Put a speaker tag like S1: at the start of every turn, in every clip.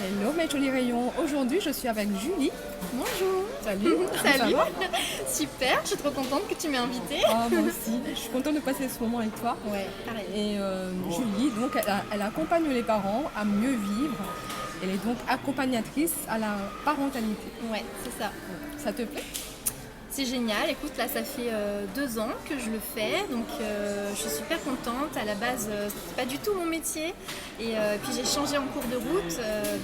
S1: Hello mes jolis rayons, aujourd'hui je suis avec Julie.
S2: Bonjour.
S1: Salut.
S2: Salut.
S1: Ça va?
S2: Super, je suis trop contente que tu m'aies invitée.
S1: Moi aussi, je suis contente de passer ce moment avec toi.
S2: Ouais, pareil.
S1: Et Julie, donc elle accompagne les parents à mieux vivre. Elle est donc accompagnatrice à la parentalité.
S2: Ouais, c'est ça.
S1: Ça te plaît?
S2: C'est génial. Écoute, là, ça fait 2 ans que je le fais, donc je suis super contente. À la base, c'est pas du tout mon métier. Et puis j'ai changé en cours de route.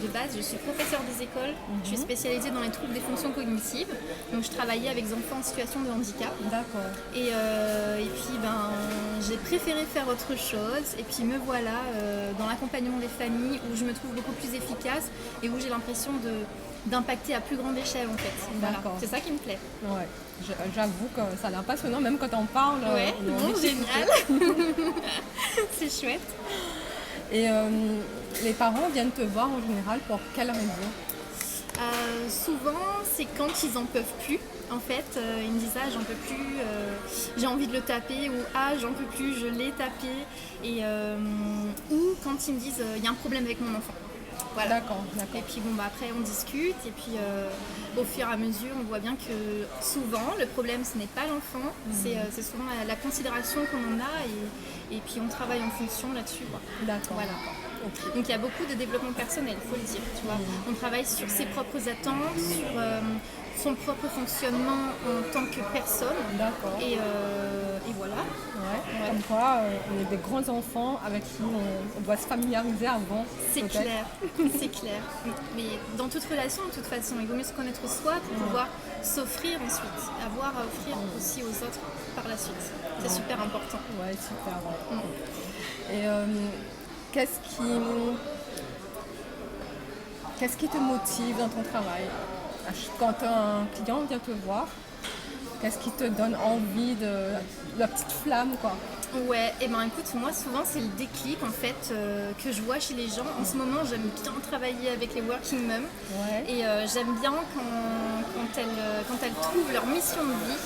S2: De base, je suis professeure des écoles. Je suis spécialisée dans les troubles des fonctions cognitives. Donc je travaillais avec des enfants en situation de handicap.
S1: D'accord.
S2: Et puis j'ai préféré faire autre chose. Et puis me voilà dans l'accompagnement des familles où je me trouve beaucoup plus efficace et où j'ai l'impression d'impacter à plus grande échelle en fait. Voilà. C'est ça qui me plaît.
S1: Ouais. J'avoue que ça a l'air passionnant, même quand on parle.
S2: Ouais,
S1: on a
S2: bon,
S1: envie de
S2: génial. C'est chouette.
S1: Et les parents viennent te voir en général pour quelle raison?
S2: Souvent, c'est quand ils en peuvent plus. En fait, ils me disent j'en peux plus, j'ai envie de le taper, ou j'en peux plus, je l'ai tapé. Et ou quand ils me disent il y a un problème avec mon enfant. Voilà.
S1: D'accord.
S2: Et puis après on discute et puis au fur et à mesure on voit bien que souvent le problème ce n'est pas l'enfant, c'est souvent la considération qu'on en a et puis on travaille en fonction là-dessus.
S1: D'accord.
S2: Voilà.
S1: Okay.
S2: Donc il y a beaucoup de développement personnel, il faut le dire. Tu vois. On travaille sur ses propres attentes, sur son propre fonctionnement en tant que personne.
S1: D'accord.
S2: Et voilà.
S1: Ouais. Comme quoi, on est des grands enfants avec qui on doit se familiariser avant.
S2: C'est clair, c'est clair. Mais dans toute relation, de toute façon, il vaut mieux se connaître soi pour pouvoir s'offrir ensuite, avoir à offrir aussi aux autres par la suite. C'est super important.
S1: Ouais, super. Ouais. Et qu'est-ce qui te motive dans ton travail? Quand un client vient te voir, qu'est-ce qui te donne envie la petite flamme quoi?
S2: Ouais, et écoute, moi souvent c'est le déclic en fait que je vois chez les gens. En ce moment j'aime bien travailler avec les working moms et j'aime bien quand elles trouvent leur mission de vie,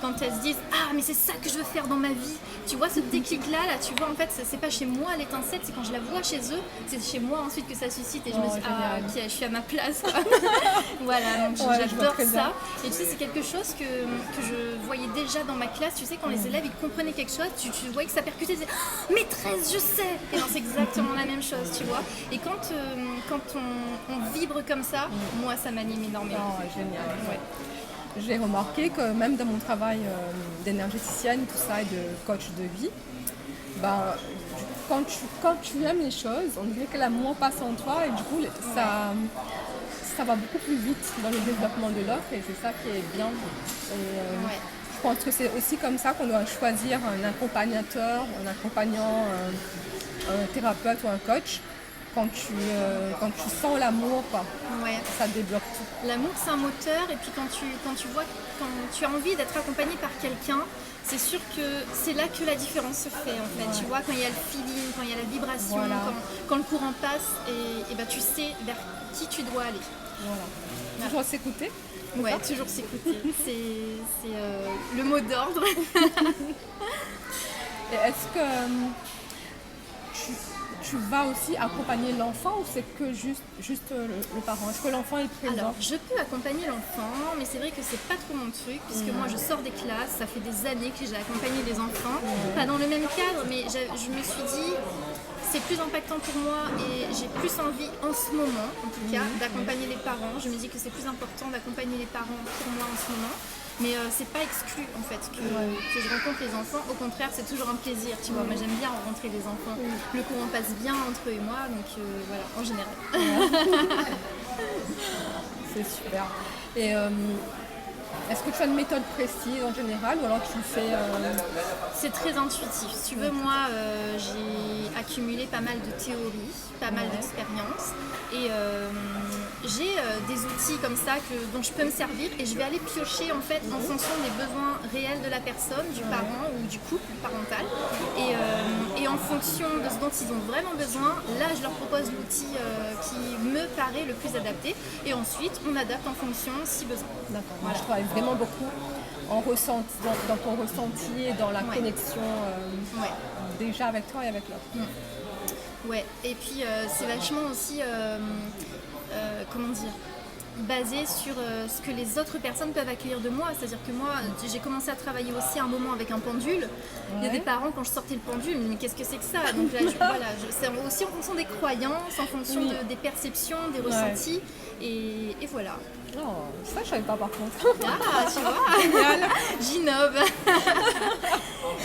S2: quand elles se disent mais c'est ça que je veux faire dans ma vie. Tu vois ce déclic là tu vois en fait c'est pas chez moi l'étincelle, c'est quand je la vois chez eux, c'est chez moi ensuite que ça suscite et je me dis ok je suis à ma place quoi. Voilà, donc j'adore ça. Et tu sais c'est quelque chose que je voyais déjà dans ma classe, tu sais quand les élèves ils comprenaient quelque chose, tu voyais que ça percutait, ils disaient maîtresse je sais. Et non c'est exactement la même chose tu vois. Et quand on vibre comme ça, moi ça m'anime énormément.
S1: Génial. Ouais. J'ai remarqué que même dans mon travail d'énergéticienne, tout ça, et de coach de vie, quand tu aimes les choses, on dirait que l'amour passe en toi et du coup ça va beaucoup plus vite dans le développement de l'autre et c'est ça qui est bien. Je pense que c'est aussi comme ça qu'on doit choisir un accompagnateur, un accompagnant, un thérapeute ou un coach. Quand tu sens l'amour, ça débloque tout.
S2: L'amour c'est un moteur et puis quand tu as envie d'être accompagné par quelqu'un, c'est sûr que c'est là que la différence se fait en fait. Tu vois, quand il y a le feeling, quand il y a la vibration, quand le courant passe et tu sais vers qui tu dois aller.
S1: Voilà. Toujours s'écouter.
S2: Ouais, toujours s'écouter. C'est le mot d'ordre.
S1: Et est-ce que tu vas aussi accompagner l'enfant ou c'est que juste le parent? Est-ce que l'enfant est présent?
S2: Alors, je peux accompagner l'enfant, mais c'est vrai que c'est pas trop mon truc, puisque moi je sors des classes, ça fait des années que j'ai accompagné des enfants, pas dans le même cadre, mais je me suis dit, c'est plus impactant pour moi et j'ai plus envie en ce moment, en tout cas, d'accompagner les parents. Je me dis que c'est plus important d'accompagner les parents pour moi en ce moment. Mais c'est pas exclu en fait que je rencontre les enfants, au contraire c'est toujours un plaisir, tu vois, moi j'aime bien rencontrer les enfants, le courant passe bien entre eux et moi, donc voilà, en général.
S1: C'est super. Et est-ce que tu as une méthode précise en général ou alors tu fais...
S2: C'est très intuitif, si tu veux, moi j'ai accumulé pas mal de théories, pas mal d'expériences et j'ai des outils comme ça dont je peux me servir et je vais aller piocher en fait en fonction des besoins réels de la personne, du parent ou du couple parental et en fonction de ce dont ils ont vraiment besoin, là je leur propose l'outil qui me paraît le plus adapté et ensuite on adapte en fonction si besoin.
S1: D'accord, moi je travaille vraiment beaucoup dans ton ressenti et dans la connexion déjà avec toi et avec l'autre.
S2: Ouais, et puis c'est vachement aussi comment dire, basé sur ce que les autres personnes peuvent accueillir de moi. C'est-à-dire que moi, j'ai commencé à travailler aussi à un moment avec un pendule. Il y a des parents, quand je sortais le pendule, mais qu'est-ce que c'est que ça? Donc là, c'est aussi en fonction des croyances, en fonction des perceptions, des ressentis. Et voilà.
S1: Oh, ça, je savais pas par contre.
S2: Ah, tu vois, j'innove.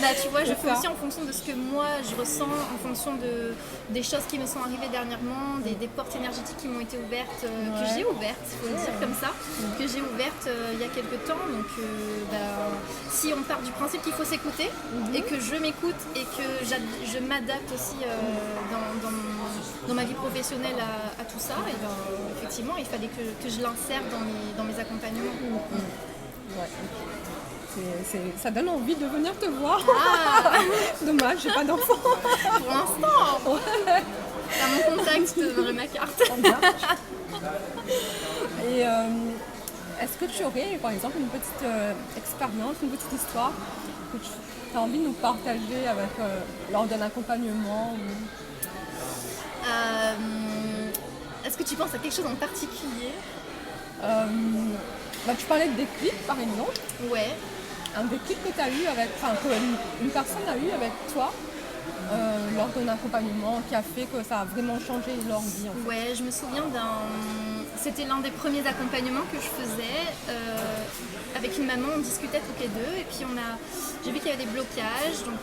S2: Là, tu vois, je fais aussi en fonction de ce que moi je ressens, en fonction des choses qui me sont arrivées dernièrement, des portes énergétiques qui m'ont été ouvertes, que j'ai ouvertes, il faut le dire comme ça, que j'ai ouvertes il y a quelques temps. Donc, si on part du principe qu'il faut s'écouter et que je m'écoute et que je m'adapte aussi dans ma vie professionnelle à tout ça, et effectivement, il fallait que je l'insère dans mes accompagnements.
S1: Ouais. Ça donne envie de venir te voir. Dommage, j'ai pas d'enfant.
S2: Pour l'instant. T'as mon contact, je te donnerai ma carte.
S1: Et est-ce que tu aurais, par exemple, une petite expérience, une petite histoire que tu as envie de nous partager lors d'un accompagnement
S2: Est-ce que tu penses à quelque chose en particulier?
S1: Tu parlais de déclic, par exemple.
S2: Ouais.
S1: Un déclic que tu as eu qu'une personne a eu avec toi lors d'un accompagnement qui a fait que ça a vraiment changé leur vie. En fait.
S2: Ouais, je me souviens c'était l'un des premiers accompagnements que je faisais avec une maman. On discutait toutes les deux et puis j'ai vu qu'il y avait des blocages, donc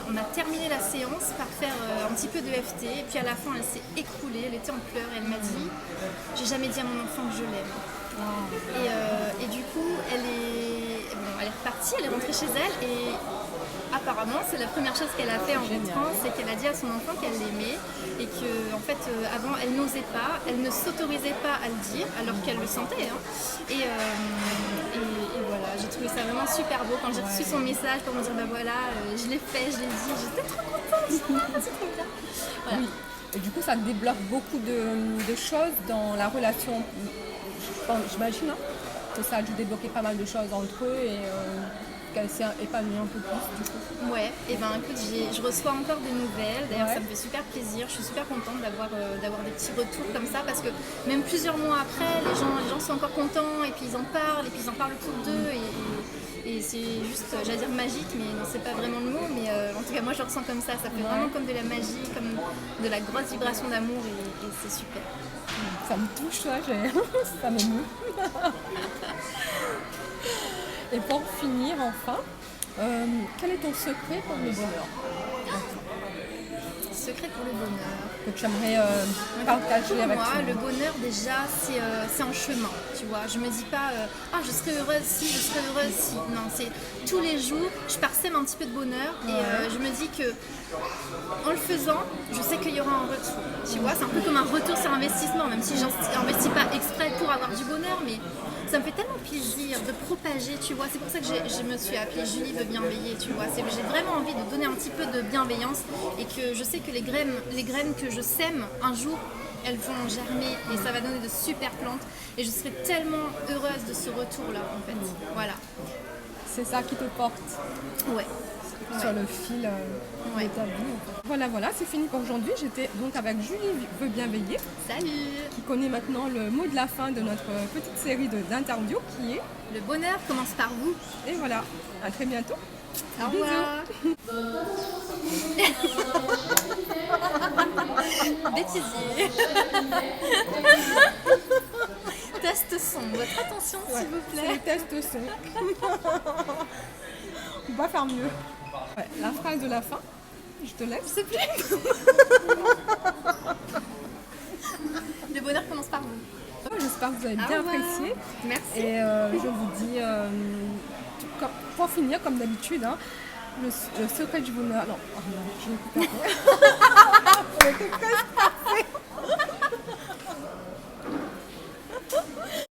S2: on a terminé la séance par faire un petit peu de FT et puis à la fin elle s'est écroulée, elle était en pleurs et elle m'a dit j'ai jamais dit à mon enfant que je l'aime. Et du coup elle est repartie, elle est rentrée chez elle et apparemment c'est la première chose qu'elle a fait en rentrant, c'est qu'elle a dit à son enfant qu'elle l'aimait et que en fait avant elle n'osait pas, elle ne s'autorisait pas à le dire alors qu'elle le sentait. Et voilà, j'ai trouvé ça vraiment super beau quand j'ai reçu son message pour me dire je l'ai fait, je l'ai dit, j'étais trop contente. C'est trop bien. Voilà.
S1: Oui. Et du coup ça débloque beaucoup de choses dans la relation. J'imagine que ça a dû débloquer pas mal de choses entre eux et qu'elle s'est épanouie un peu plus du coup.
S2: Ouais, et écoute, je reçois encore des nouvelles, d'ailleurs ça me fait super plaisir, je suis super contente d'avoir des petits retours comme ça parce que même plusieurs mois après, les gens sont encore contents et puis ils en parlent autour d'eux et c'est juste, j'allais dire magique, mais non, c'est pas vraiment le mot, mais en tout cas moi je le ressens comme ça fait vraiment comme de la magie, comme de la grosse vibration d'amour et c'est super.
S1: Ça me touche, ça m'émeut. Et pour finir, enfin, quel est ton secret pour le bonheur?
S2: Secret pour le bonheur
S1: que tu aimerais partager avec
S2: moi,
S1: tout le monde.
S2: Le bonheur déjà c'est un chemin, tu vois. Je me dis pas je serai heureuse si, je serai heureuse si. Non, c'est tous les jours, je parsème un petit peu de bonheur et je me dis que en le faisant, je sais qu'il y aura un retour. Tu vois, c'est un peu comme un retour sur investissement, même si j'investis pas exprès pour avoir du bonheur, mais ça me fait tellement plaisir de propager, tu vois. C'est pour ça que je me suis appelée Julie de Bienveiller, tu vois. J'ai vraiment envie de donner un petit peu de bienveillance et que je sais que les graines que je sème un jour, elles vont germer et ça va donner de super plantes. Et je serai tellement heureuse de ce retour-là, en fait. Voilà.
S1: C'est ça qui te porte.
S2: Ouais.
S1: Sur le fil de ta vie. Voilà, c'est fini pour aujourd'hui. J'étais donc avec Julie veut Bienveiller.
S2: Salut.
S1: Qui connaît maintenant le mot de la fin de notre petite série d'interviews qui est
S2: le bonheur commence par vous.
S1: Et voilà, à très bientôt.
S2: Au revoir. Bêtisier. Test son, votre attention s'il vous plaît.
S1: C'est le test son. On va faire mieux. Ouais, la phrase de la fin, je te laisse.
S2: C'est plus. Le bonheur commence par vous.
S1: J'espère que vous avez bien apprécié.
S2: Merci.
S1: Et je vous dis, pour finir, comme d'habitude, le secret du bonheur. Non, je vais couper.